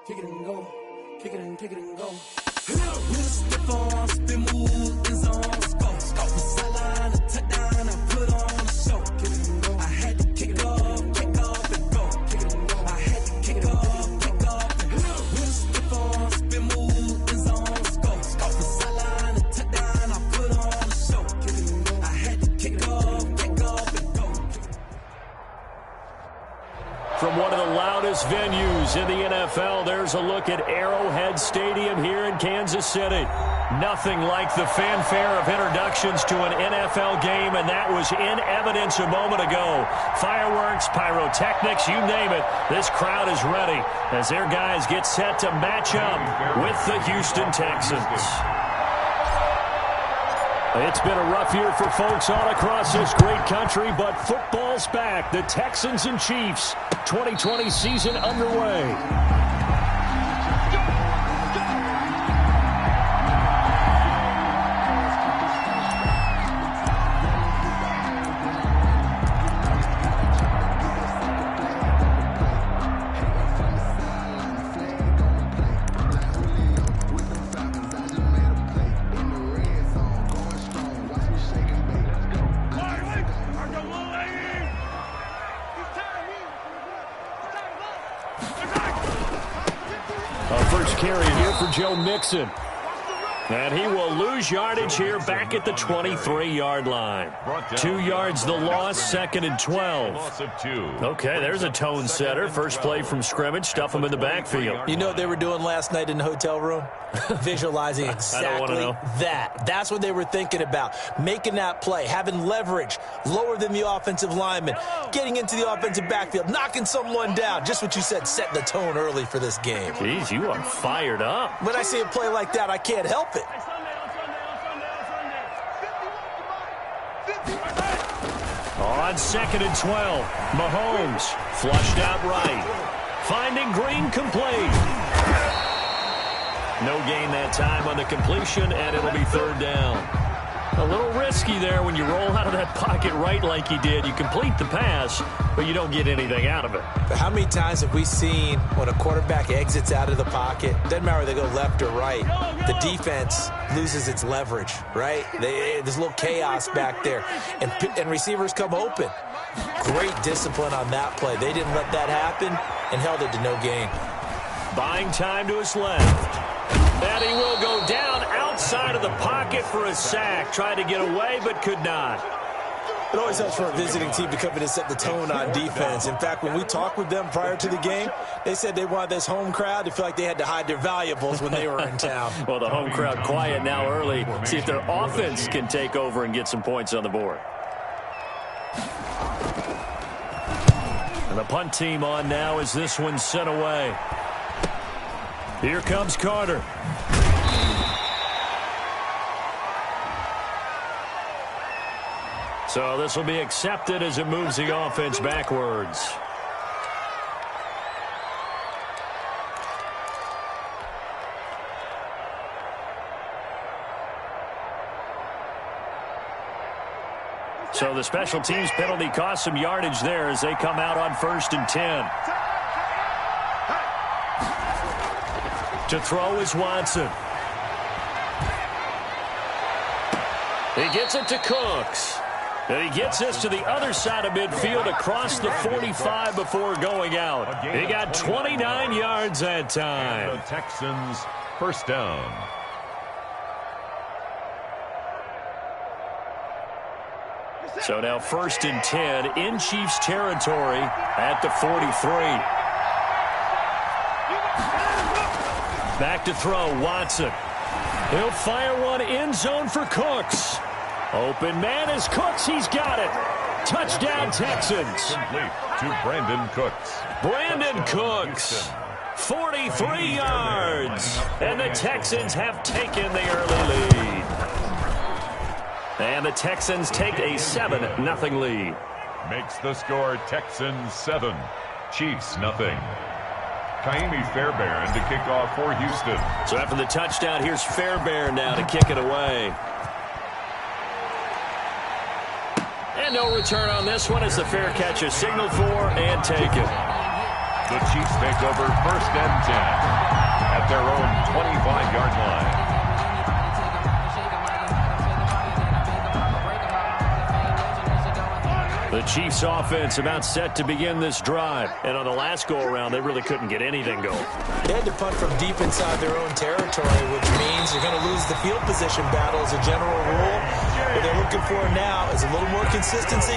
kick it and go, kick it and go. Step on, spin move, in zone, score. From sideline to touchdown, I put on a show. Kick it and go. I had to kick it off and go. Kick it and go. I had to kick it off and go. Step on, spin move, in zone, score. From sideline to touchdown, I put on a show. Kick it and go. I had to kick it off and go. From one of the loudest venues in the NFL, there's a look at Arrowhead Stadium here in Kansas City. Nothing like the fanfare of introductions to an NFL game, and that was in evidence a moment ago. Fireworks, pyrotechnics, you name it. This crowd is ready as their guys get set to match up with the Houston Texans. It's been a rough year for folks all across this great country, but football's back. The Texans and Chiefs, 2020 season underway. Carry here for Joe Mixon. And he will lose yardage here back at the 23-yard line. 2 yards the loss, 2nd and 12. Okay, there's a tone setter. First play from scrimmage, stuff him in the backfield. You know what they were doing last night in the hotel room? Visualizing exactly that. That's what they were thinking about. Making that play, having leverage, lower than the offensive lineman, getting into the offensive backfield, knocking someone down. Just what you said, setting the tone early for this game. Jeez, you are fired up. When I see a play like that, I can't help it. On 2nd and 12, Mahomes flushed out right. Finding Green complete. No gain that time on the completion, and it'll be 3rd down. A little risky there when you roll out of that pocket right like he did. You complete the pass, but you don't get anything out of it. But how many times have we seen when a quarterback exits out of the pocket, doesn't matter whether they go left or right, the defense loses its leverage, right? There's a little chaos back there, and receivers come open. Great discipline on that play. They didn't let that happen and held it to no gain. Buying time to his left. And he will go down outside of the pocket for a sack. Tried to get away, but could not. It always helps for a visiting team to come in and set the tone on defense. In fact, when we talked with them prior to the game, they said they wanted this home crowd to feel like they had to hide their valuables when they were in town. Well, the home crowd quiet now early. See if their offense can take over and get some points on the board. And the punt team on now as this one's sent away. Here comes Carter. So this will be accepted as it moves the offense backwards. So the special teams penalty cost some yardage there as they come out on 1st and 10. To throw is Watson. He gets it to Cooks. And he gets this to the other side of midfield across the 45 before going out. He got 29 yards that time. And the Texans, 1st down. So now 1st and 10 in Chiefs territory at the 43. Back to throw, Watson. He'll fire one end zone for Cooks. Open man is Cooks. He's got it. Touchdown, Texans. Complete to Brandon Cooks. Brandon Cooks. 43 yards. And the Texans have taken the early lead. And the Texans take a 7-0 lead. Makes the score Texans 7, Chiefs 0. Kaimi Fairbairn to kick off for Houston. So after the touchdown, here's Fairbairn now to kick it away. And no return on this one as the fair catch is signaled for and taken. The Chiefs take over 1st and 10 at their own 25-yard line. The Chiefs offense about set to begin this drive. And on the last go-around, they really couldn't get anything going. They had to punt from deep inside their own territory, which means you're going to lose the field position battle as a general rule. What they're looking for now is a little more consistency.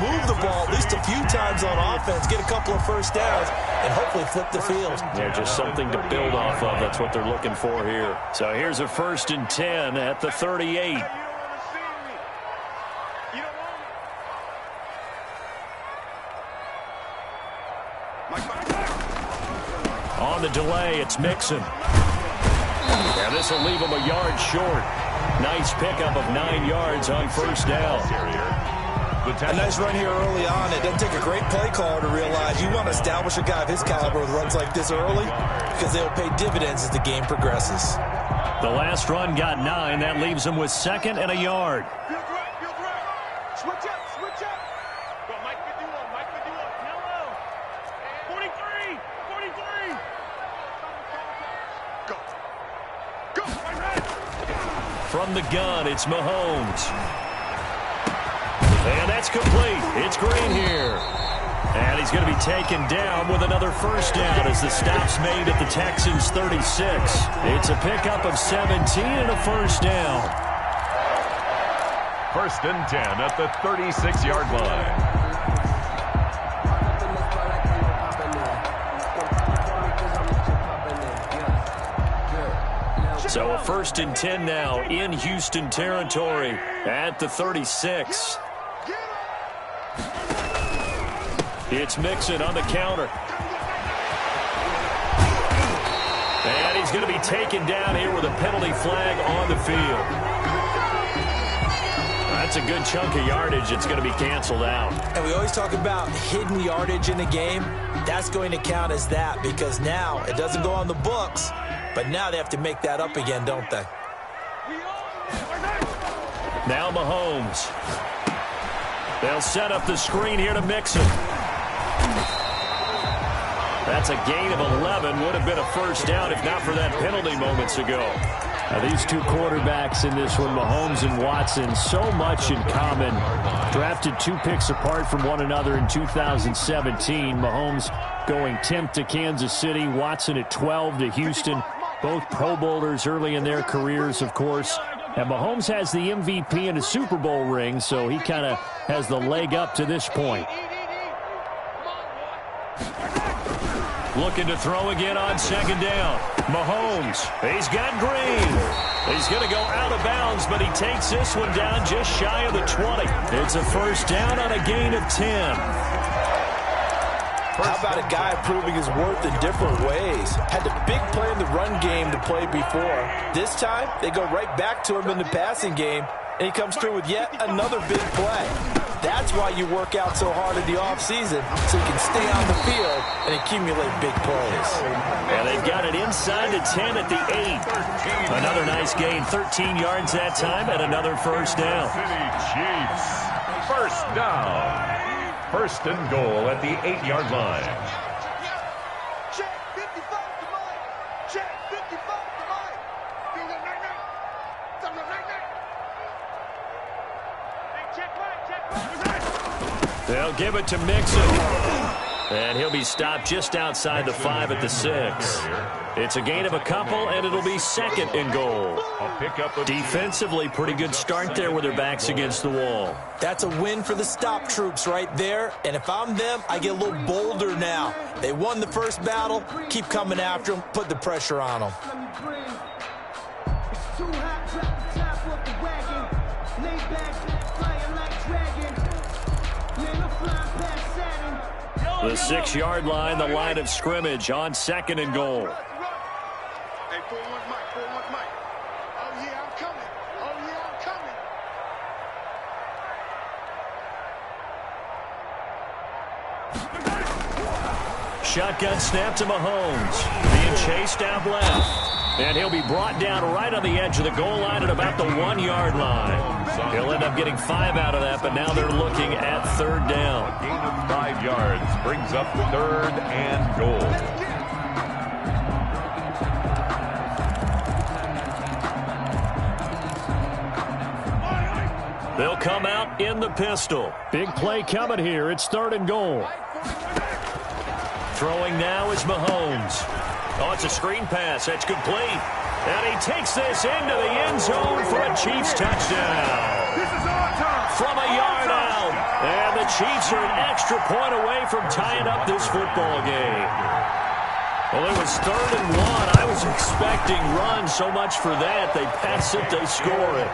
Move the ball at least a few times on offense, get a couple of first downs, and hopefully flip the field. Yeah, just something to build off of. That's what they're looking for here. So here's a 1st and 10 at the 38. On the delay, it's Mixon. And this will leave him a yard short. Nice pickup of 9 yards on 1st down. A nice run here early on. It doesn't take a great play caller to realize you want to establish a guy of his caliber with runs like this early because they'll pay dividends as the game progresses. The last run got 9. That leaves him with 2nd and a yard. Switch up. Go, Mike 51. No. 43. Go. From the gun, it's Mahomes. And that's complete. It's Green here. And he's going to be taken down with another 1st down as the stop's made at the Texans' 36. It's a pickup of 17 and a 1st down. 1st and 10 at the 36-yard line. So a 1st and 10 now in Houston territory at the 36. It's Mixon on the counter. And he's going to be taken down here with a penalty flag on the field. That's a good chunk of yardage. It's going to be canceled out. And we always talk about hidden yardage in the game. That's going to count as that because now it doesn't go on the books, but now they have to make that up again, don't they? Now Mahomes. They'll set up the screen here to Mixon. That's a gain of 11. Would have been a 1st down if not for that penalty moments ago. Now these two quarterbacks in this one, Mahomes and Watson, so much in common. Drafted 2 picks apart from one another in 2017. Mahomes going 10th to Kansas City. Watson at 12 to Houston. Both Pro Bowlers early in their careers, of course. And Mahomes has the MVP and a Super Bowl ring, so he kind of has the leg up to this point. Looking to throw again on 2nd down. Mahomes, he's got Green. He's going to go out of bounds, but he takes this one down just shy of the 20. It's a 1st down on a gain of 10. How about a guy proving his worth in different ways? Had the big play in the run game to play before. This time, they go right back to him in the passing game, and he comes through with yet another big play. That's why you work out so hard in the offseason, so you can stay on the field and accumulate big plays. And they've got it inside the 10 at the 8. Another nice gain, 13 yards that time, and another 1st down. City Chiefs, 1st down. 1st and goal at the 8-yard line. Check 55 to Mike. Check 55 to Mike. Do the night. Check Mike. They'll give it to Mixon. And he'll be stopped just outside the 5 at the 6. It's a gain of a couple, and it'll be 2nd and goal. Defensively, pretty good start there with their backs against the wall. That's a win for the stop troops right there. And if I'm them, I get a little bolder now. They won the first battle. Keep coming after them. Put the pressure on them. The 6-yard line, the line of scrimmage on 2nd and goal. Hey, 4-1 Mike. Oh, yeah, I'm coming. Shotgun snap to Mahomes. Being chased out left. And he'll be brought down right on the edge of the goal line at about the 1-yard line. He'll end up getting 5 out of that, but now they're looking at 3rd down. A gain of 5 yards brings up 3rd and goal. They'll come out in the pistol. Big play coming here. It's 3rd and goal. Throwing now is Mahomes. Oh, it's a screen pass. That's complete. And he takes this into the end zone for a Chiefs touchdown. From a yard out. And the Chiefs are an extra point away from tying up this football game. Well, it was 3rd and 1. I was expecting runs, so much for that. They pass it, they score it.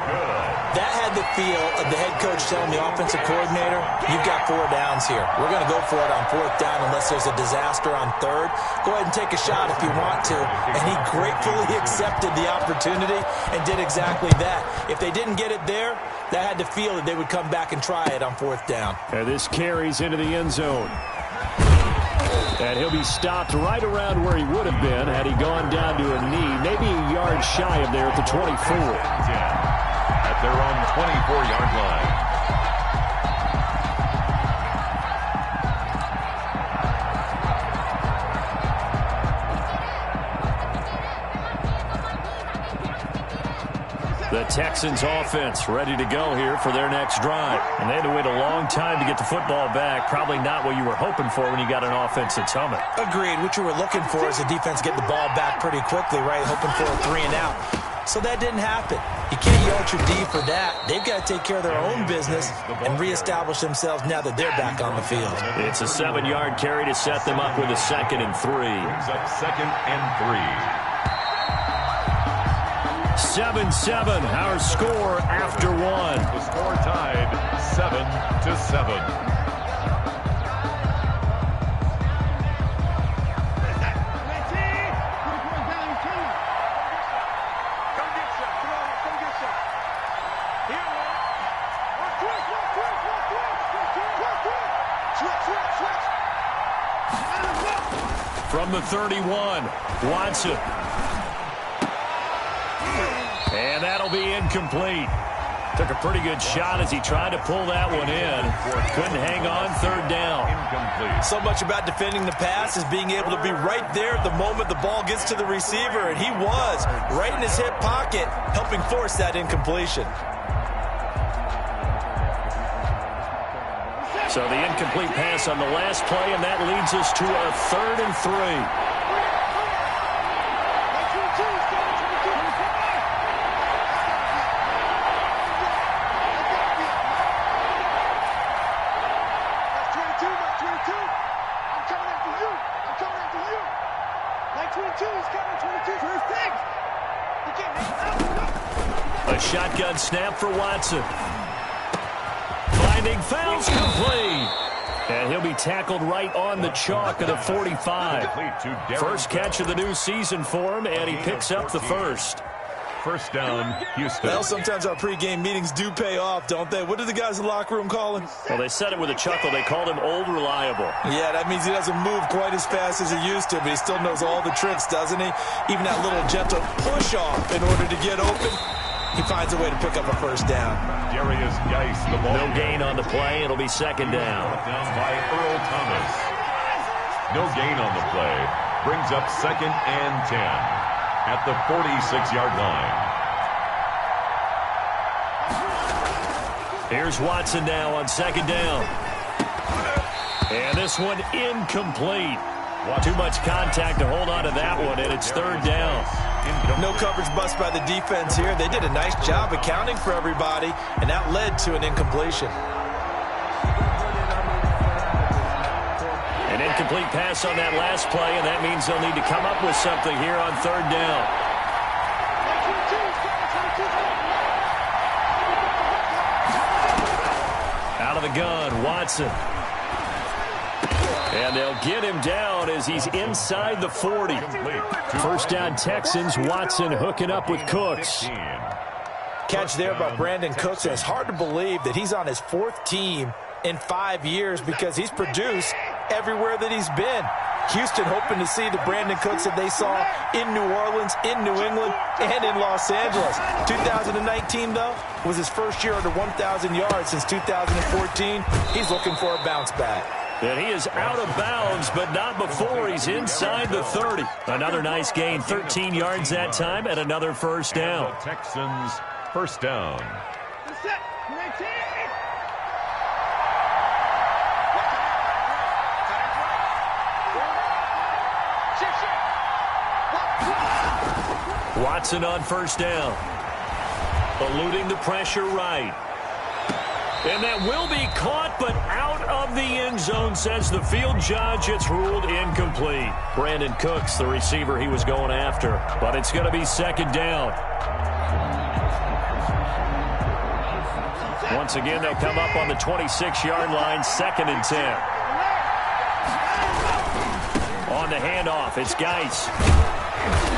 That had the feel of the head coach telling the offensive coordinator, you've got 4 downs here. We're going to go for it on 4th down unless there's a disaster on 3rd. Go ahead and take a shot if you want to. And he gratefully accepted the opportunity and did exactly that. If they didn't get it there, that had the feel that they would come back and try it on 4th down. And this carries into the end zone. And he'll be stopped right around where he would have been had he gone down to a knee, maybe a yard shy of there at the 24. At their own 24-yard line. The Texans offense ready to go here for their next drive. And they had to wait a long time to get the football back. Probably not what you were hoping for when you got an offense that's humming. Agreed. What you were looking for is the defense getting the ball back pretty quickly, right? Hoping for a 3 and out. So that didn't happen. You can't yell at your D for that. They've got to take care of their own business and reestablish themselves now that they're back on the field. It's a 7-yard carry to set them up with a 2nd and 3. Brings up 2nd and 3. 7-7, our score after 1. The score tied 7-7. From the 31, Watson. And that'll be incomplete. Took a pretty good shot as he tried to pull that one in. Couldn't hang on, 3rd down. Incomplete. So much about defending the pass is being able to be right there at the moment the ball gets to the receiver, and he was right in his hip pocket, helping force that incompletion. So the incomplete pass on the last play, and that leads us to a 3rd and 3. A shotgun snap for Watson. Finding fouls complete. And he'll be tackled right on the chalk of the 45. First catch of the new season for him, and he picks up the first. First down, Houston. Well, sometimes our pregame meetings do pay off, don't they? What do the guys in the locker room call him? Well, they said it with a chuckle. They called him Old Reliable. Yeah, that means he doesn't move quite as fast as he used to, but he still knows all the tricks, doesn't he? Even that little gentle push-off in order to get open. He finds a way to pick up a first down. Darius Geis, the ball. No gain on the play. It'll be 2nd down. Down by Earl Thomas. No gain on the play. Brings up 2nd and 10 at the 46-yard line. Here's Watson now on 2nd down. And this one incomplete. Too much contact to hold on to that one, and it's 3rd down. No coverage bust by the defense here. They did a nice job accounting for everybody, and that led to an incompletion. An incomplete pass on that last play, and that means they'll need to come up with something here on 3rd down. Out of the gun, Watson. And they'll get him down as he's inside the 40. First down Texans, Watson hooking up with Cooks. Catch there by Brandon Cooks, and it's hard to believe that he's on his 4th team in 5 years because he's produced everywhere that he's been. Houston hoping to see the Brandon Cooks that they saw in New Orleans, in New England, and in Los Angeles. 2019, though, was his first year under 1,000 yards since 2014. He's looking for a bounce back. And he is out of bounds, but not before he's inside the 30. Another nice gain, 13 yards that time, and another first down. The Texans first down. Watson on first down. Eluding the pressure right. And that will be caught, but out of the end zone, says the field judge. It's ruled incomplete. Brandon Cooks, the receiver he was going after. But it's going to be second down. Once again, they'll come up on the 26-yard line, 2nd and 10. On the handoff, it's Geis.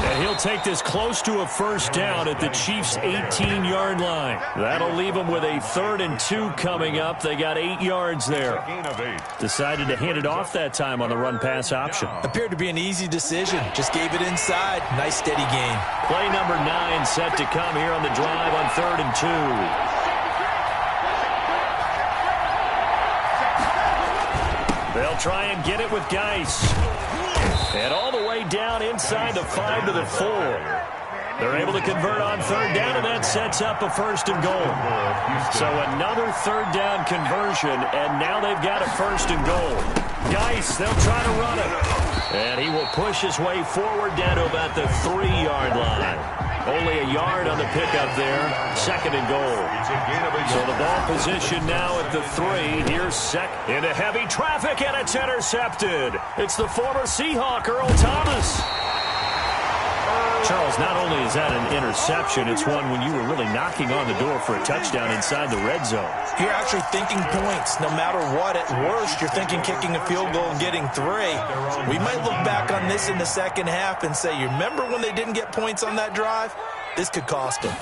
And he'll take this close to a first down at the Chiefs' 18-yard line. That'll leave them with a 3rd and 2 coming up. They got 8 yards there. Gain of 8. Decided to hand it off that time on the run-pass option. Appeared to be an easy decision. Just gave it inside. Nice, steady gain. Play number 9 set to come here on the drive on 3rd and 2. They'll try and get it with Geis. And all the way down inside the 5 to the 4. They're able to convert on 3rd down, and that sets up a 1st and goal. So another 3rd down conversion, and now they've got a 1st and goal. Geis, they'll try to run it. And he will push his way forward down to about the 3-yard line. Only a yard on the pickup there. 2nd and goal. So the ball position now at the 3. Here's Sek into heavy traffic, and it's intercepted. It's the former Seahawk, Earl Thomas. Charles, not only is that an interception, it's one when you were really knocking on the door for a touchdown inside the red zone. You're actually thinking points. No matter what, at worst, you're thinking kicking a field goal and getting 3. We might look back on this in the second half and say, you remember when they didn't get points on that drive? This could cost them.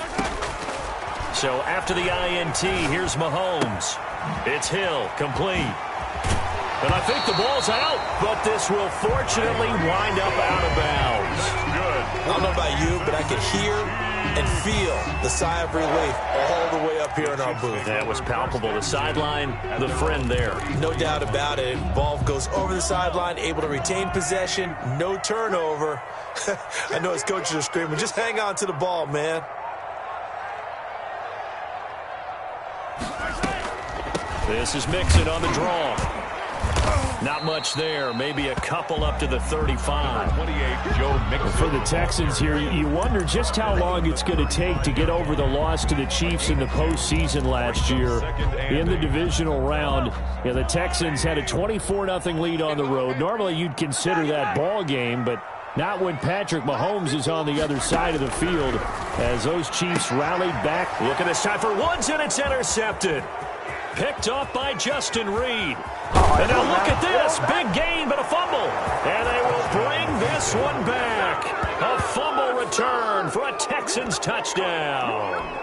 So after the INT, here's Mahomes. It's Hill, complete. And I think the ball's out, but this will fortunately wind up out of bounds. Good. I don't know about you, but I could hear and feel the sigh of relief all the way up here in our booth. That was palpable. The sideline, the friend there. No doubt about it. Ball goes over the sideline, able to retain possession, no turnover. I know his coaches are screaming, just hang on to the ball, man. This is Mixon on the draw. Not much there. Maybe a couple up to the 35. 28, Joe Mixon. For the Texans here, you wonder just how long it's going to take to get over the loss to the Chiefs in the postseason last year in the divisional round. Yeah, the Texans had a 24-0 lead on the road. Normally, you'd consider that ball game, but not when Patrick Mahomes is on the other side of the field as those Chiefs rallied back. Look at this time for Woods, and it's intercepted. Picked off by Justin Reed. And now look at this. Big gain, but a fumble. And they will bring this one back. A fumble return for a Texans touchdown.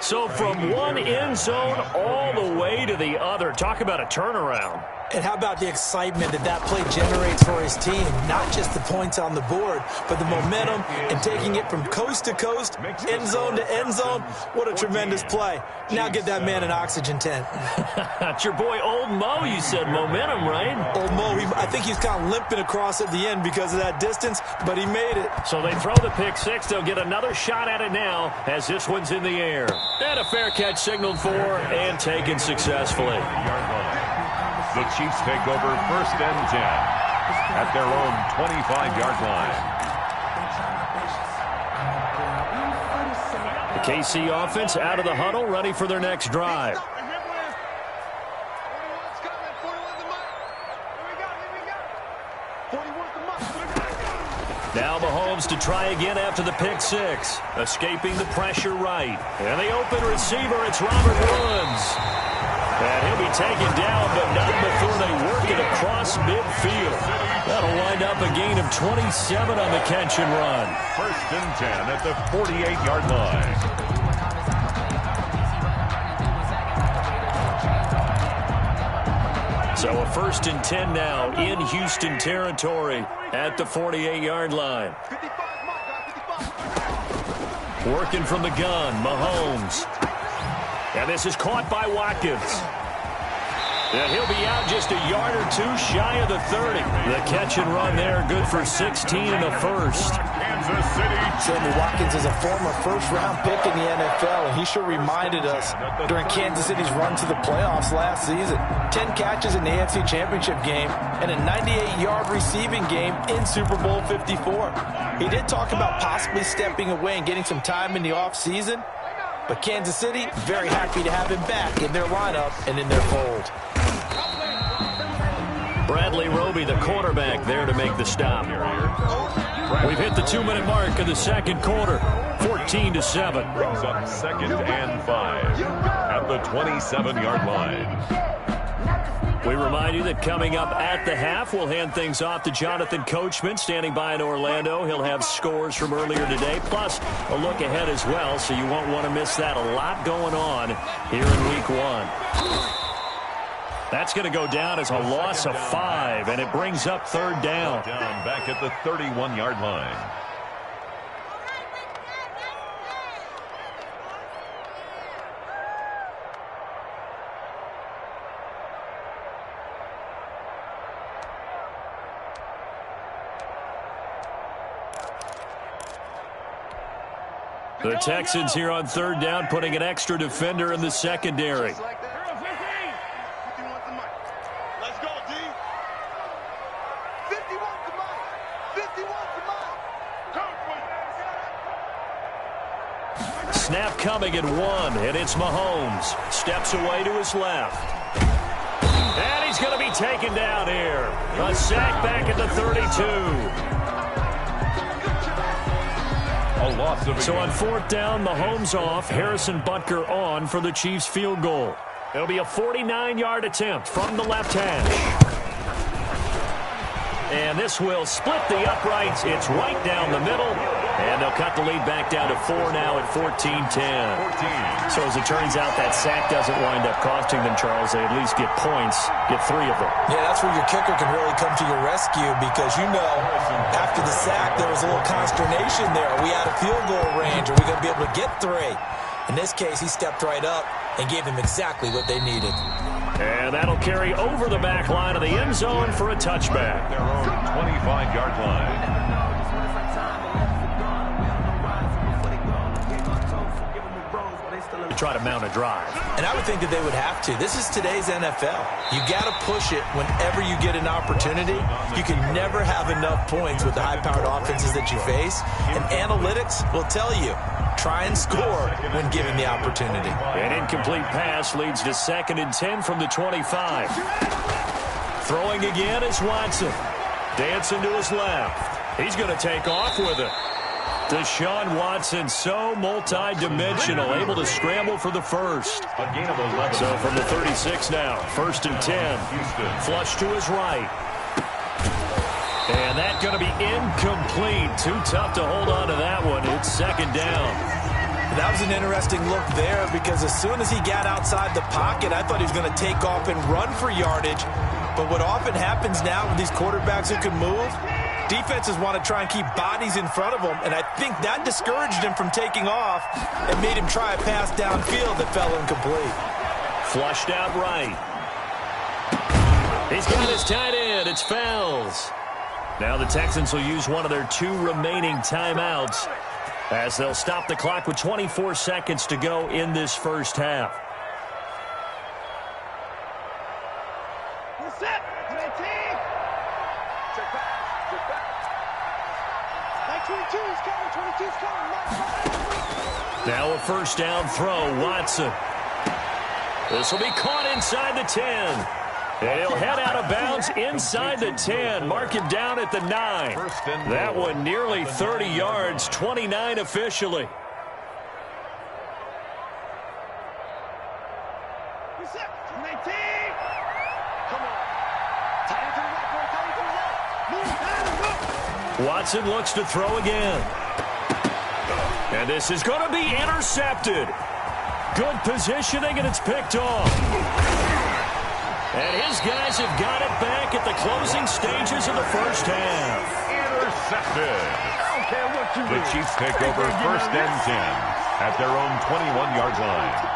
So from one end zone all the way to the other. Talk about a turnaround. And how about the excitement that play generates for his team? Not just the points on the board, but the momentum and taking it from coast to coast, end zone to end zone. What a tremendous play. Now get that man an oxygen tent. That's your boy Old Mo. You said momentum, right? Old Mo, I think he's kind of limping across at the end because of that distance, but he made it. So they throw the pick six. They'll get another shot at it now as this one's in the air. And a fair catch signaled for and taken successfully. The Chiefs take over 1st and 10 at their own 25-yard line. The KC offense out of the huddle, ready for their next drive. Now Mahomes to try again after the pick six. Escaping the pressure right. And the open receiver, it's Robert Woods. And he'll be taken down, but not before they work it across midfield. That'll wind up a gain of 27 on the catch and run. 1st and 10 at the 48-yard line. So a 1st and 10 now in Houston territory at the 48-yard line. 55, my guy, 55. Working from the gun, Mahomes. And this is caught by Watkins. And he'll be out just a yard or two shy of the 30. The catch and run there, good for 16 in the first. Kansas City. Sammy Watkins is a former first-round pick in the NFL, and he sure reminded us during Kansas City's run to the playoffs last season. 10 catches in the AFC Championship game and a 98-yard receiving game in Super Bowl 54. He did talk about possibly stepping away and getting some time in the offseason, but Kansas City, very happy to have him back in their lineup and in their fold. Bradley Roby, the quarterback, there to make the stop. We've hit the 2-minute mark of the second quarter, 14-7. Brings up 2nd and 5 at the 27-yard line. We remind you that coming up at the half, we'll hand things off to Jonathan Coachman, standing by in Orlando. He'll have scores from earlier today, plus a look ahead as well, so you won't want to miss that. A lot going on here in Week 1. That's going to go down as a loss of 5, and it brings up 3rd down. Back at the 31-yard line. The Texans here on 3rd down, putting an extra defender in the secondary. Just like that. 51 to Mike. Let's go, D. 51 to Mike. 51 to Mike. Snap coming at 1, and it's Mahomes. Steps away to his left. And he's going to be taken down here. A sack back at the 32. So on 4th down, Mahomes off, Harrison Butker on for the Chiefs field goal. It'll be a 49-yard attempt from the left hash. And this will split the uprights. It's right down the middle. And they'll cut the lead back down to 4 now at 14-10. So as it turns out, that sack doesn't wind up costing them, Charles. They at least get points, get 3 of them. Yeah, that's where your kicker can really come to your rescue because, you know, after the sack, there was a little consternation there. Are we out of field goal range? Are we going to be able to get 3? In this case, he stepped right up and gave them exactly what they needed. And that'll carry over the back line of the end zone for a touchback. Their own 25-yard line. Try to mount a drive. And I would think that they would have to. This is today's NFL. You got to push it whenever you get an opportunity. You can never have enough points with the high-powered offenses that you face. And analytics will tell you, try and score when given the opportunity. An incomplete pass leads to 2nd and 10 from the 25. Throwing again is Watson. Dancing to his left. He's going to take off with it. Deshaun Watson, so multi-dimensional, able to scramble for the first. A gain of 11. So from the 36 now, 1st and 10. Flush to his right. And that's going to be incomplete. Too tough to hold on to that one. It's 2nd down. That was an interesting look there because as soon as he got outside the pocket, I thought he was going to take off and run for yardage. But what often happens now with these quarterbacks who can move, defenses want to try and keep bodies in front of them, and I think that discouraged him from taking off and made him try a pass downfield that fell incomplete. Flushed out right. He's got his tight end. It's Fells. Now the Texans will use one of their 2 remaining timeouts as they'll stop the clock with 24 seconds to go in this first half. Set. 19. Check back. Check back. 22 is coming. 22 is coming. Now a 1st down throw. Watson. This will be caught inside the 10. And he'll head out of bounds inside the 10. Mark him down at the 9. That one nearly 30 yards. 29 officially. Reset. 19. Come on. Tight end to the right, boy. Tight end to the right. Move down and go. Watson looks to throw again. And this is going to be intercepted. Good positioning, and it's picked off. And his guys have got it back at the closing stages of the first half. Intercepted. The Chiefs take over 1st and 10 at their own 21-yard line.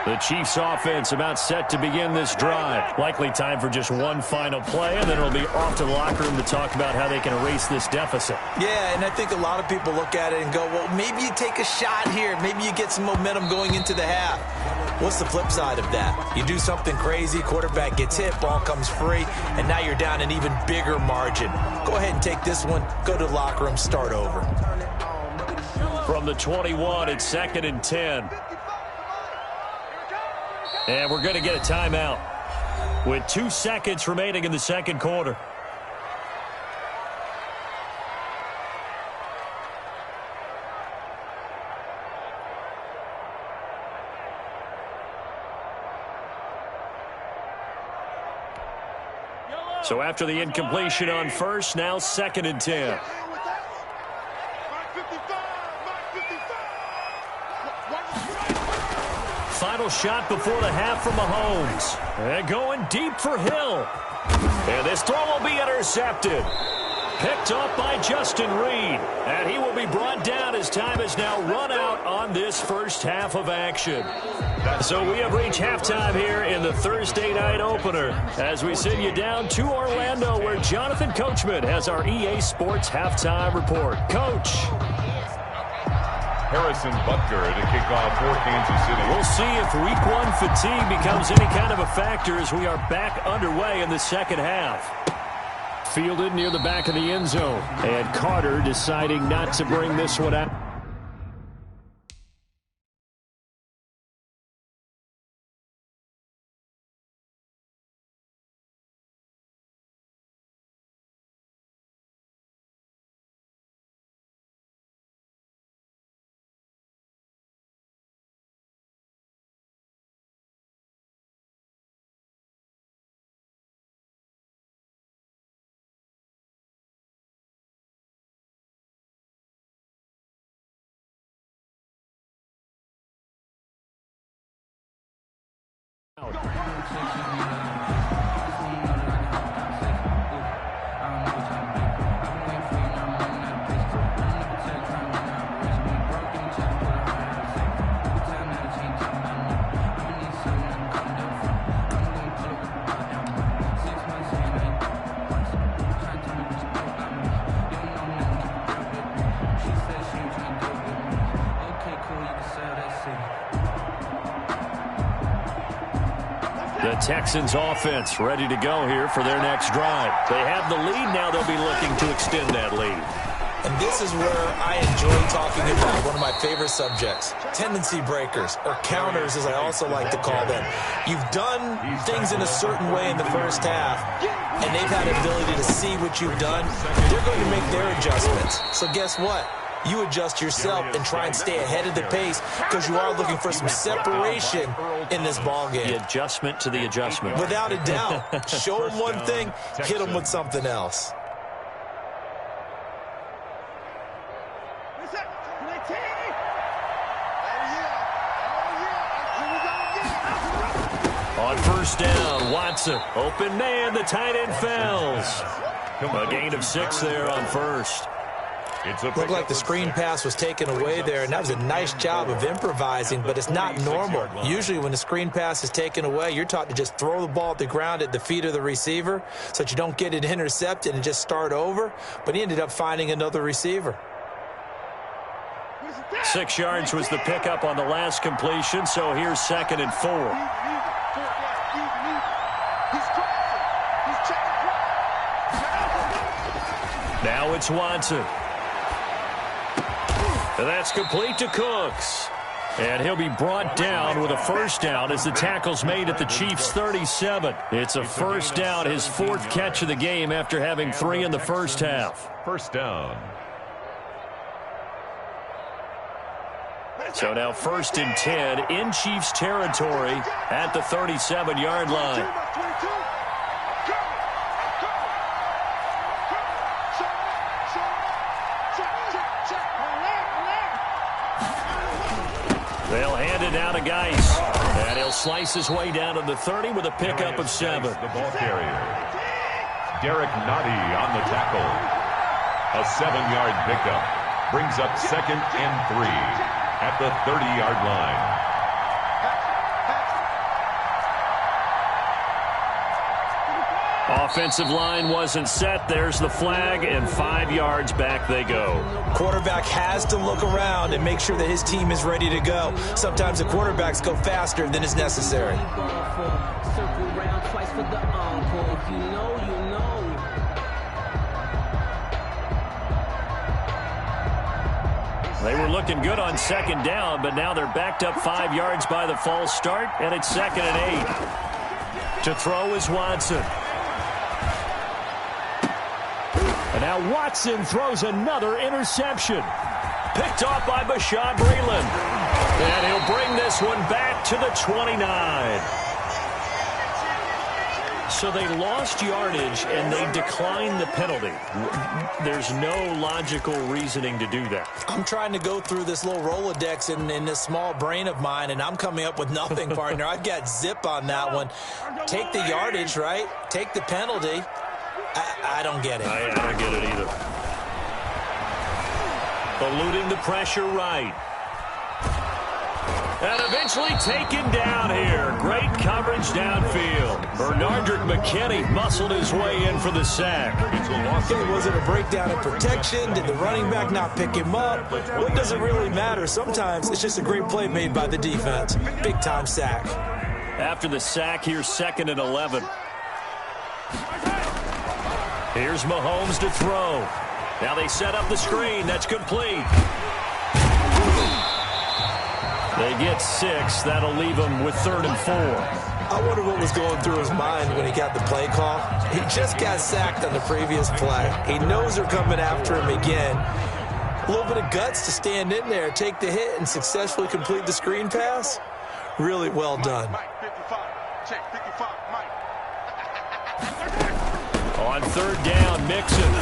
The Chiefs offense about set to begin this drive. Likely time for just one final play, and then it'll be off to the locker room to talk about how they can erase this deficit. Yeah, and I think a lot of people look at it and go, well, maybe you take a shot here. Maybe you get some momentum going into the half. What's the flip side of that? You do something crazy, quarterback gets hit, ball comes free, and now you're down an even bigger margin. Go ahead and take this one, go to the locker room, start over. From the 21, it's 2nd and 10. And we're going to get a timeout with 2 seconds remaining in the second quarter. So after the incompletion on first, now 2nd and 10. Final shot before the half from Mahomes. And going deep for Hill. And this throw will be intercepted. Picked off by Justin Reed. And he will be brought down as time has now run out on this first half of action. So we have reached halftime here in the Thursday night opener as we send you down to Orlando where Jonathan Coachman has our EA Sports halftime report. Coach. Harrison Butker to kick off for Kansas City. We'll see if week 1 fatigue becomes any kind of a factor as we are back underway in the second half. Fielded near the back of the end zone. And Carter deciding not to bring this one out. The Texans offense ready to go here for their next drive. They have the lead now. They'll be looking to extend that lead. And this is where I enjoy talking about one of my favorite subjects, tendency breakers, or counters as I also like to call them. You've done things in a certain way in the first half, and they've had the ability to see what you've done. They're going to make their adjustments. So guess what? You adjust yourself and try and stay ahead of the pace because you are looking for some separation in this ballgame. The adjustment to the adjustment. Without a doubt. Show them one thing, hit them with something else. On first down, Watson. Open man, the tight end fells. A gain of 6 there on first. Looked like the screen pass was taken away there, and that was a nice job of improvising, but it's not normal. Usually when the screen pass is taken away, you're taught to just throw the ball at the ground at the feet of the receiver so that you don't get it intercepted and just start over, but he ended up finding another receiver. 6 yards was the pickup on the last completion, so here's 2nd and 4. Now it's Watson. And that's complete to Cooks. And he'll be brought down with a first down as the tackle's made at the Chiefs' 37. It's a first down, his 4th catch of the game after having 3 in the first half. First down. So now 1st and 10 in Chiefs territory at the 37-yard line. They'll hand it down to Geis. And he'll slice his way down to the 30 with a pickup of 7. The ball carrier. Derek Nottie on the tackle. A 7-yard pickup. Brings up 2nd and 3 at the 30-yard line. Offensive line wasn't set. There's the flag, and 5 yards back they go. Quarterback has to look around and make sure that his team is ready to go. Sometimes the quarterbacks go faster than is necessary. They were looking good on 2nd down, but now they're backed up 5 yards by the false start, and it's 2nd and 8. To throw is Watson. And now Watson throws another interception. Picked off by Bashaud Breeland. And he'll bring this one back to the 29. So they lost yardage, and they declined the penalty. There's no logical reasoning to do that. I'm trying to go through this little Rolodex in this small brain of mine, and I'm coming up with nothing, partner. I've got zip on that one. Take the yardage, right? Take the penalty. I don't get it. I don't get it either. Eluding the pressure right. And eventually taken down here. Great coverage downfield. Bernardrick McKinney muscled his way in for the sack. Okay, was it a breakdown in protection? Did the running back not pick him up? What does it really matter? Sometimes it's just a great play made by the defense. Big-time sack. After the sack, here's 2nd and 11. Here's Mahomes to throw. Now they set up the screen. That's complete. They get 6. That'll leave them with 3rd and 4. I wonder what was going through his mind when he got the play call. He just got sacked on the previous play. He knows they're coming after him again. A little bit of guts to stand in there, take the hit, and successfully complete the screen pass. Really well done. On 3rd down, Mixon.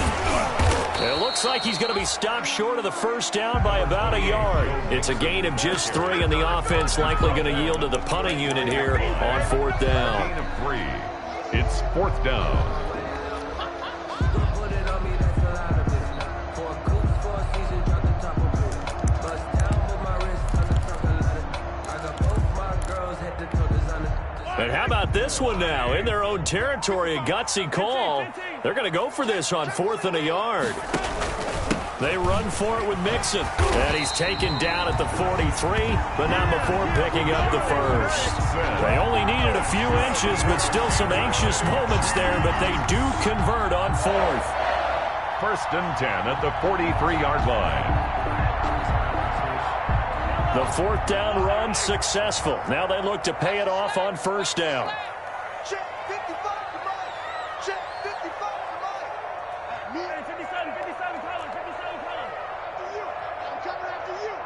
It looks like he's going to be stopped short of the 1st down by about a yard. It's a gain of just 3, and the offense likely going to yield to the punting unit here on 4th down. Gain of 3. It's 4th down. And how about this one now? In their own territory, a gutsy call. They're going to go for this on 4th and a yard. They run for it with Mixon. And he's taken down at the 43, but not before picking up the 1st. They only needed a few inches, but still some anxious moments there, but they do convert on 4th. 1st and 10 at the 43-yard line. The 4th down run successful. Now they look to pay it off on 1st down. Check 55 to right. Check 55 to right. Me. 57, Tyler. 57, Tyler. After you. I'm coming after you.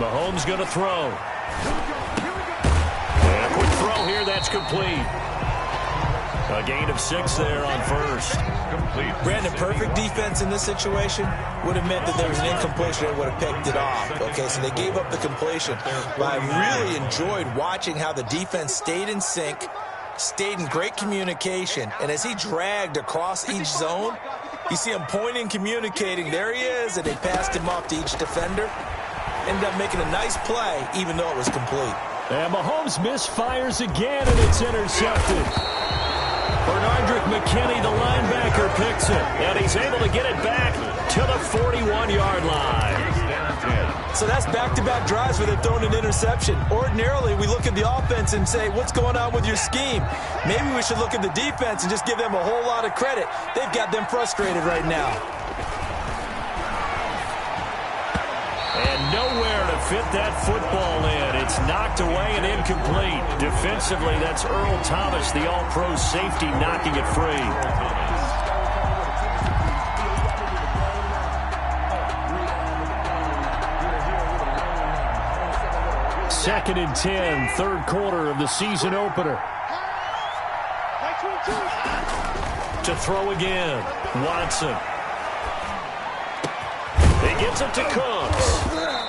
Mahomes going to throw. And a quick throw here. That's complete. A gain of 6 there on 1st. Complete. Brandon, perfect defense in this situation would have meant that there was an incompletion and would have picked it off. Okay, so they gave up the completion. But I really enjoyed watching how the defense stayed in sync, stayed in great communication, and as he dragged across each zone, you see him pointing, communicating. There he is, and they passed him off to each defender. Ended up making a nice play, even though it was complete. And Mahomes misfires again, and it's intercepted. Bernardrick McKinney, the linebacker, picks it, and he's able to get it back to the 41-yard line. So that's back-to-back drives where they've thrown an interception. Ordinarily, we look at the offense and say, what's going on with your scheme? Maybe we should look at the defense and just give them a whole lot of credit. They've got them frustrated right now. And nowhere to fit that football in. It's knocked away and incomplete. Defensively, that's Earl Thomas, the all-pro safety, knocking it free. Second and 10, 3rd quarter of the season opener. To throw again, Watson. He gets it to Cooks.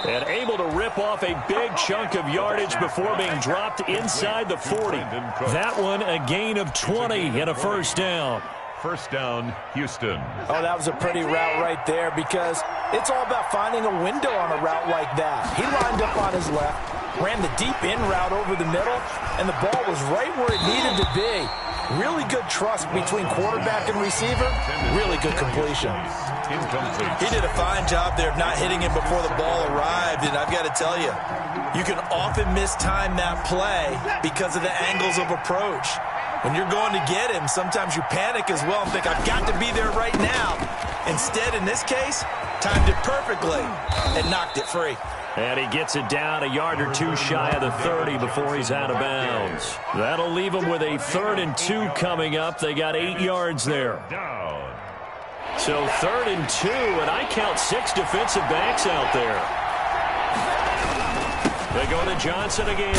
And able to rip off a big chunk of yardage before being dropped inside the 40. That one a gain of 20 and a first down. First down, Houston. Oh, that was a pretty route right there because it's all about finding a window on a route like that. He lined up on his left, ran the deep in route over the middle, and the ball was right where it needed to be. Really good trust between quarterback and receiver. Really good completion. Incomplete. He did a fine job there of not hitting him before the ball arrived, and I've got to tell you, you can often mistime that play because of the angles of approach. When you're going to get him, sometimes you panic as well and think, I've got to be there right now. Instead, in this case, timed it perfectly and knocked it free. And he gets it down a yard or two shy of the 30 before he's out of bounds. That'll leave him with a 3rd and 2 coming up. They got 8 yards there. Down. So 3rd and 2, and I count 6 defensive backs out there. They go to Johnson again.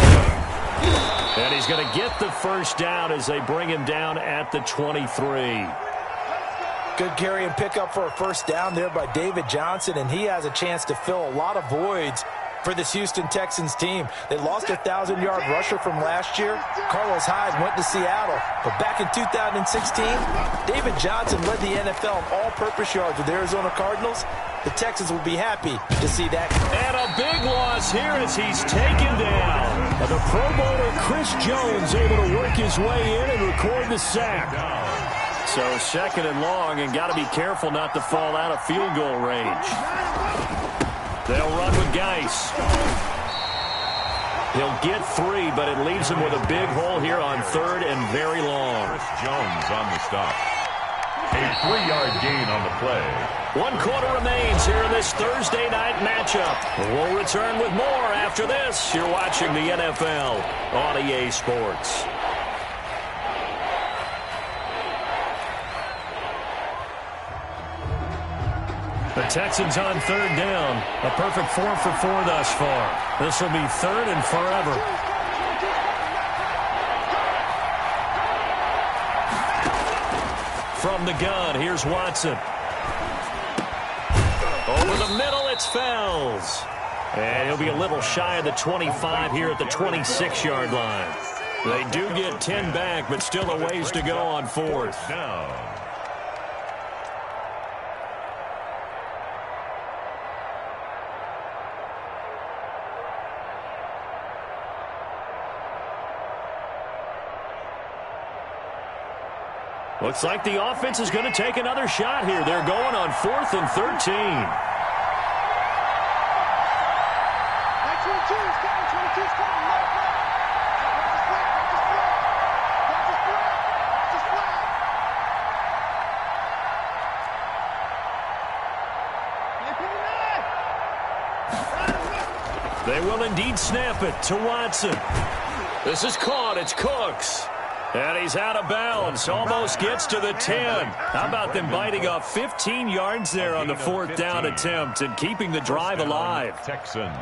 And he's going to get the first down as they bring him down at the 23. Good carry and pickup for a first down there by David Johnson, and he has a chance to fill a lot of voids for this Houston Texans team. They lost a 1,000-yard rusher from last year. Carlos Hyde went to Seattle. But back in 2016, David Johnson led the NFL in all-purpose yards with the Arizona Cardinals. The Texans will be happy to see that. And a big loss here as he's taken down. The Pro Bowler Chris Jones able to work his way in and record the sack. So 2nd and long, and got to be careful not to fall out of field goal range. They'll run with Geis. He'll get 3, but it leaves him with a big hole here on 3rd and very long. Chris Jones on the stop. A 3-yard gain on the play. 1 quarter remains here in this Thursday night matchup. We'll return with more after this. You're watching the NFL on EA Sports. The Texans on 3rd down. A perfect 4 for 4 thus far. This will be 3rd and forever. From the gun, here's Watson. Over the middle, it's Fells. And he'll be a little shy of the 25 here at the 26-yard line. They do get 10 back, but still a ways to go on 4th down. Looks like the offense is going to take another shot here. They're going on 4th and 13. They will indeed snap it to Watson. This is caught. It's Cooks. And he's out of bounds. Almost gets to the 10. How about them biting off 15 yards there on the 4th down attempt and keeping the drive alive? Texans.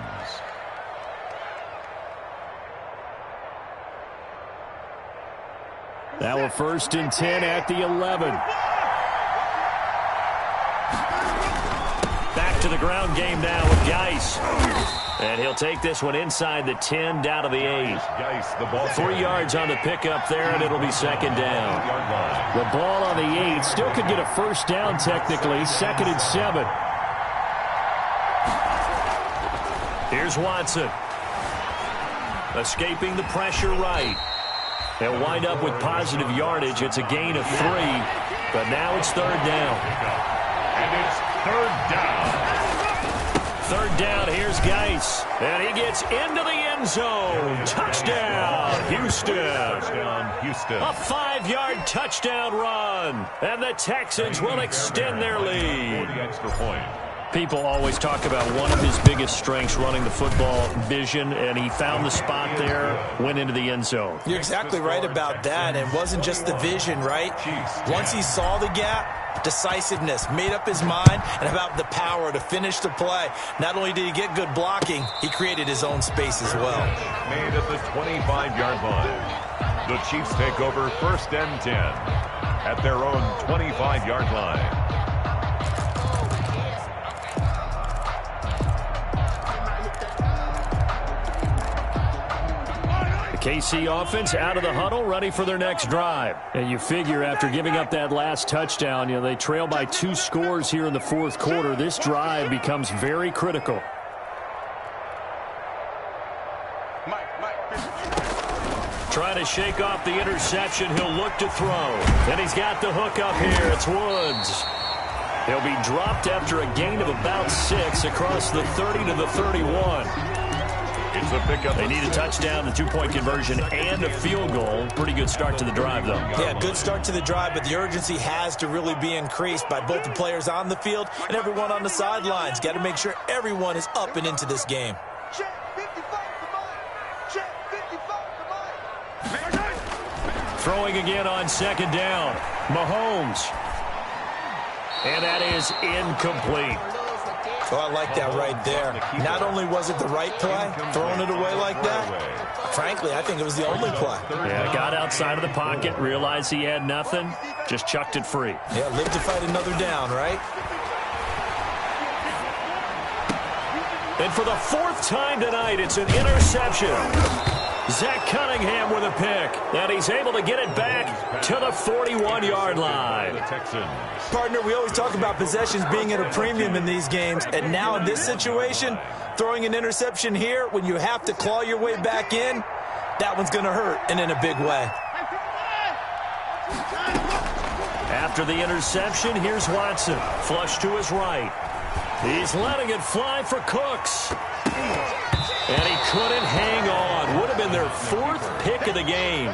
Now a 1st and 10 at the 11. Back to the ground game now with Geis. And he'll take this one inside the 10 down to the 8. 3 yards on the pickup there, and it'll be 2nd down. The ball on the 8 still could get a first down technically. 2nd and 7. Here's Watson. Escaping the pressure right. They'll wind up with positive yardage. It's a gain of 3, but now it's 3rd down. And it's 3rd down. 3rd down, here's Geis. And he gets into the end zone. Touchdown, Houston. Touchdown, Houston. A 5-yard touchdown run. And the Texans will extend their lead. For the extra point. People always talk about one of his biggest strengths, running the football, vision, and he found the spot there, went into the end zone. You're exactly right about that. It wasn't just the vision, right? Once he saw the gap, decisiveness, made up his mind, and about the power to finish the play. Not only did he get good blocking, he created his own space as well. Made at the 25-yard line. The Chiefs take over 1st and 10 at their own 25-yard line. KC offense out of the huddle, ready for their next drive. And you figure after giving up that last touchdown, they trail by 2 scores here in the fourth quarter. This drive becomes very critical. Trying to shake off the interception. He'll look to throw. And he's got the hook up here. It's Woods. He'll be dropped after a gain of about 6 across the 30 to the 31. It's a pickup. They need a touchdown, the 2-point conversion, and a field goal. Pretty good start to the drive, though. Yeah, good start to the drive, but the urgency has to really be increased by both the players on the field and everyone on the sidelines. Got to make sure everyone is up and into this game. Check 55 to Mike. Check 55 to Mike. Throwing again on second down. Mahomes. And that is incomplete. Oh, I like that right there. Not only was it the right play, throwing it away like that, frankly, I think it was the only play. Yeah, got outside of the pocket, realized he had nothing, just chucked it free. Yeah, live to fight another down, right? And for the 4th time tonight, it's an interception. Zach Cunningham with a pick, and he's able to get it back to the 41-yard line. The Texans. Partner, we always talk about possessions being at a premium in these games, and now in this situation, throwing an interception here when you have to claw your way back in, that one's going to hurt, and in a big way. After the interception, here's Watson. Flush to his right. He's letting it fly for Cooks. And he couldn't hang on. Would have been their 4th pick of the game.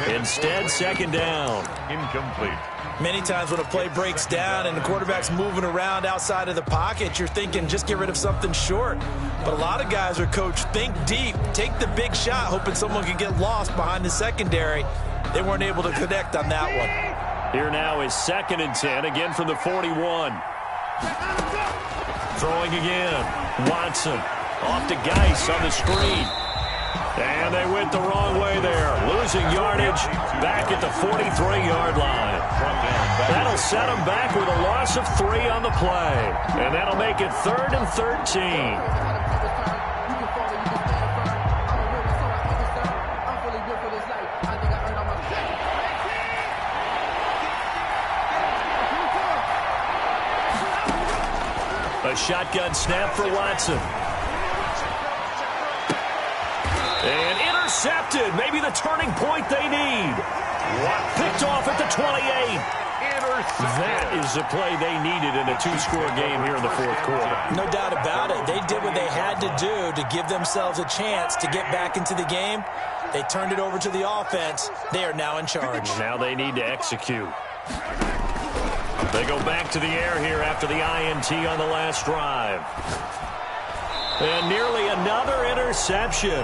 Instead, second down. Incomplete. Many times when a play breaks down and the quarterback's moving around outside of the pocket, you're thinking just get rid of something short. But a lot of guys are coached, think deep, take the big shot, hoping someone can get lost behind the secondary. They weren't able to connect on that one. Here now is 2nd and 10, again from the 41. Throwing again. Watson. Off to Geis on the screen. And they went the wrong way there. Losing yardage back at the 43-yard line. That'll set them back with a loss of 3 on the play. And that'll make it 3rd and 13. A shotgun snap for Watson. And intercepted. Maybe the turning point they need. Picked off at the 28. That is the play they needed in a 2-score game here in the fourth quarter. No doubt about it. They did what they had to do to give themselves a chance to get back into the game. They turned it over to the offense. They are now in charge. Now they need to execute. They go back to the air here after the INT on the last drive. And nearly another interception.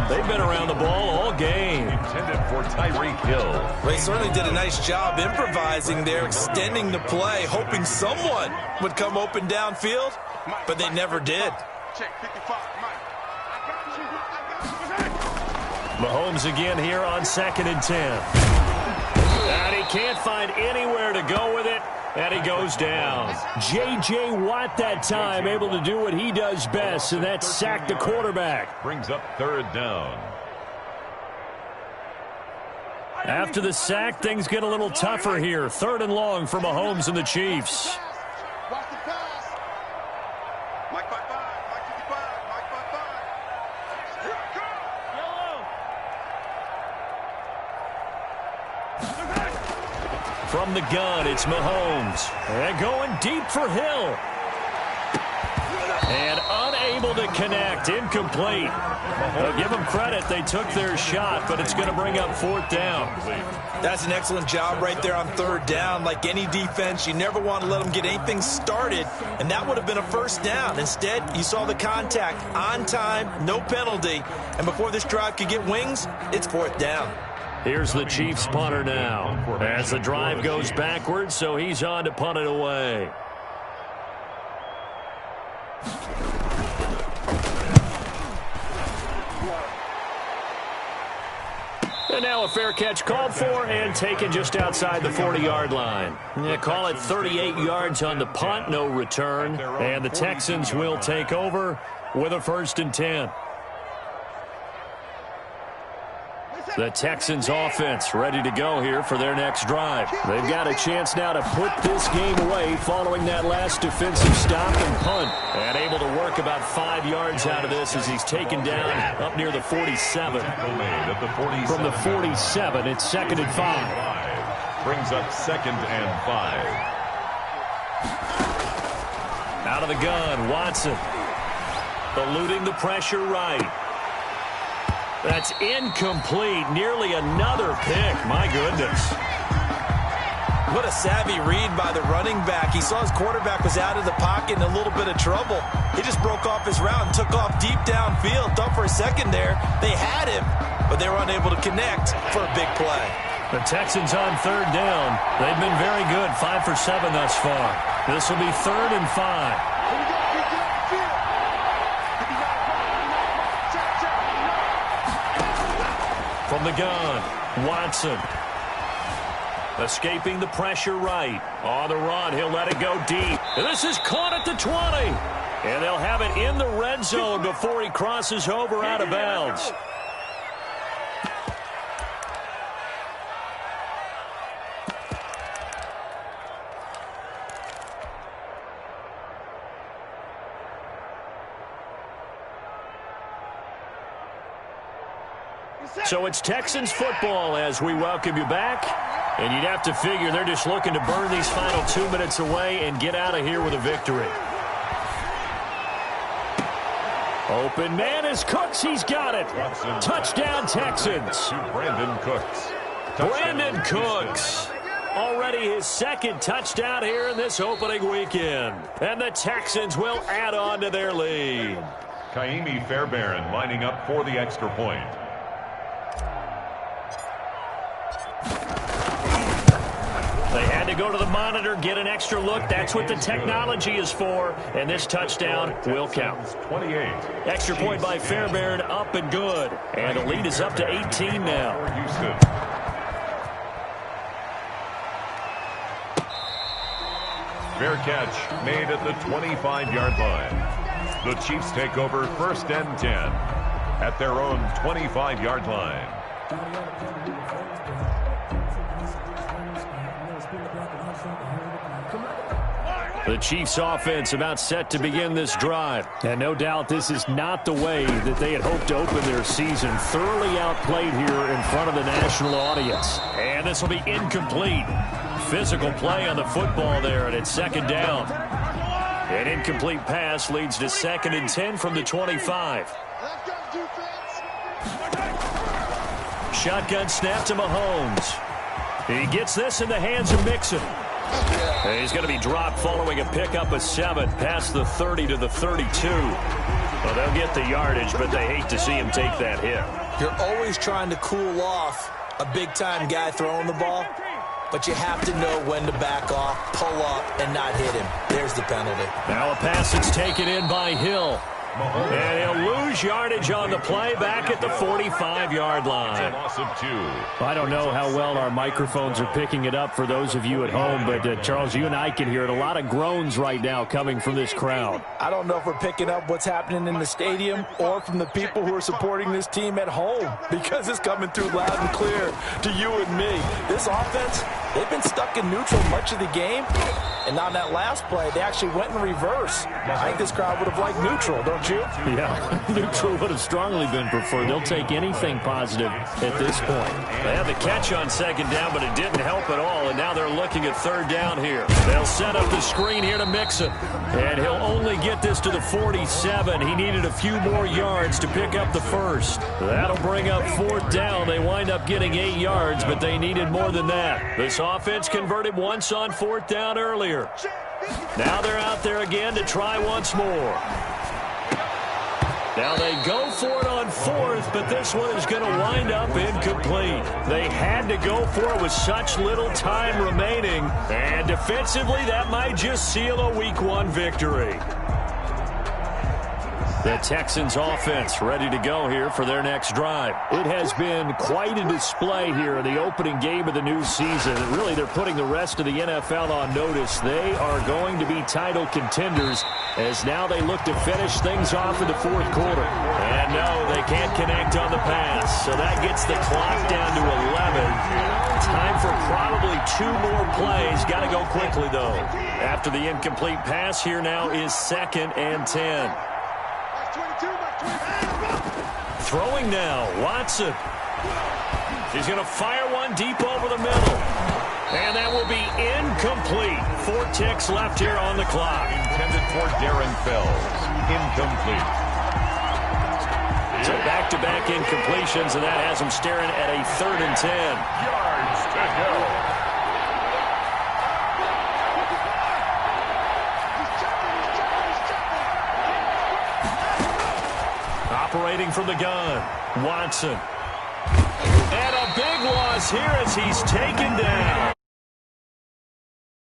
They've been around the ball all game. Intended for Tyreek Hill. They certainly did a nice job improvising there, extending the play, hoping someone would come open downfield, but they never did. Check 55 Mike. I got you. Mahomes again here on 2nd and 10. And he can't find anywhere to go with it. And he goes down. J.J. Watt that time able to do what he does best, and that's sack the quarterback. Brings up 3rd down. After the sack, things get a little tougher here. 3rd and long for Mahomes and the Chiefs. Watch the pass. Mike 55, Mike 55, Mike 55. Here it comes. Yellow. From the gun, it's Mahomes. And going deep for Hill. And unable to connect. Incomplete. Well, give them credit. They took their shot, but it's going to bring up 4th down. That's an excellent job right there on 3rd down. Like any defense, you never want to let them get anything started, and that would have been a 1st down. Instead, you saw the contact on time, no penalty, and before this drive could get wings, it's 4th down. Here's the Chiefs punter now as the drive goes backwards, so he's on to punt it away. And now a fair catch called for and taken just outside the 40-yard line. Yeah, call it 38 yards on the punt, no return. And the Texans will take over with a 1st and 10. The Texans offense ready to go here for their next drive. They've got a chance now to put this game away following that last defensive stop and punt. And able to work about 5 yards out of this as he's taken down up near the 47. From the 47, it's 2nd and 5. Brings up 2nd and 5. Out of the gun, Watson. Eluding the pressure right. That's incomplete. Nearly another pick. My goodness. What a savvy read by the running back. He saw his quarterback was out of the pocket in a little bit of trouble. He just broke off his route and took off deep downfield. Thought for a second there they had him, but they were unable to connect for a big play. The Texans on 3rd down. They've been very good. 5 for 7 thus far. This will be 3rd and 5. From the gun, Watson. Escaping the pressure right. On the run, he'll let it go deep. And this is caught at the 20. And they'll have it in the red zone before he crosses over out of bounds. So it's Texans football as we welcome you back. And you'd have to figure they're just looking to burn these final 2 minutes away and get out of here with a victory. Open man is Cooks. He's got it. Touchdown, Texans. Brandon Cooks. Brandon Cooks. Already his 2nd touchdown here in this opening weekend. And the Texans will add on to their lead. Kaimi Fairbairn lining up for the extra point. They had to go to the monitor, get an extra look. That's what the technology is for. And this touchdown will count. 28. Extra point by Fairbairn, up and good. And the lead is up to 18 now. Houston. Fair catch made at the 25-yard line. The Chiefs take over 1st and 10 at their own 25-yard line. The Chiefs offense about set to begin this drive. And no doubt this is not the way that they had hoped to open their season. Thoroughly outplayed here in front of the national audience. And this will be incomplete. Physical play on the football there, and it's 2nd down. An incomplete pass leads to 2nd and 10 from the 25. Shotgun snap to Mahomes. He gets this in the hands of Mixon. And he's going to be dropped following a pickup of 7 past the 30 to the 32. Well, they'll get the yardage, but they hate to see him take that hit. You're always trying to cool off a big-time guy throwing the ball, but you have to know when to back off, pull up, and not hit him. There's the penalty. Now a pass that's taken in by Hill. And he'll lose yardage on the play back at the 45-yard line. I don't know how well our microphones are picking it up for those of you at home, but Charles, you and I can hear it. A lot of groans right now coming from this crowd. I don't know if we're picking up what's happening in the stadium or from the people who are supporting this team at home, because it's coming through loud and clear to you and me. This offense, they've been stuck in neutral much of the game, and on that last play, they actually went in reverse. I think this crowd would have liked neutral, don't you? Yeah, neutral would have strongly been preferred. They'll take anything positive at this point. They had the catch on 2nd down, but it didn't help at all, and now they're looking at 3rd down here. They'll set up the screen here to Mixon, and he'll only get this to the 47. He needed a few more yards to pick up the 1st. That'll bring up 4th down. They wind up getting 8 yards, but they needed more than that. This offense converted once on 4th down earlier. Now they're out there again to try once more. Now they go for it on 4th, but this one is going to wind up incomplete. They had to go for it with such little time remaining, and defensively that might just seal a Week 1 victory. The Texans offense ready to go here for their next drive. It has been quite a display here in the opening game of the new season. And really, they're putting the rest of the NFL on notice. They are going to be title contenders as now they look to finish things off in the fourth quarter. And no, they can't connect on the pass. So that gets the clock down to 11. Time for probably 2 more plays. Got to go quickly, though. After the incomplete pass, here now is 2nd and 10. Throwing now, Watson. He's going to fire one deep over the middle. And that will be incomplete. 4 ticks left here on the clock. Intended for Darren Fells. Incomplete. So back-to-back incompletions, and that has him staring at a 3rd and 10. Yards to go. Operating from the gun, Watson. And a big loss here as he's taken down.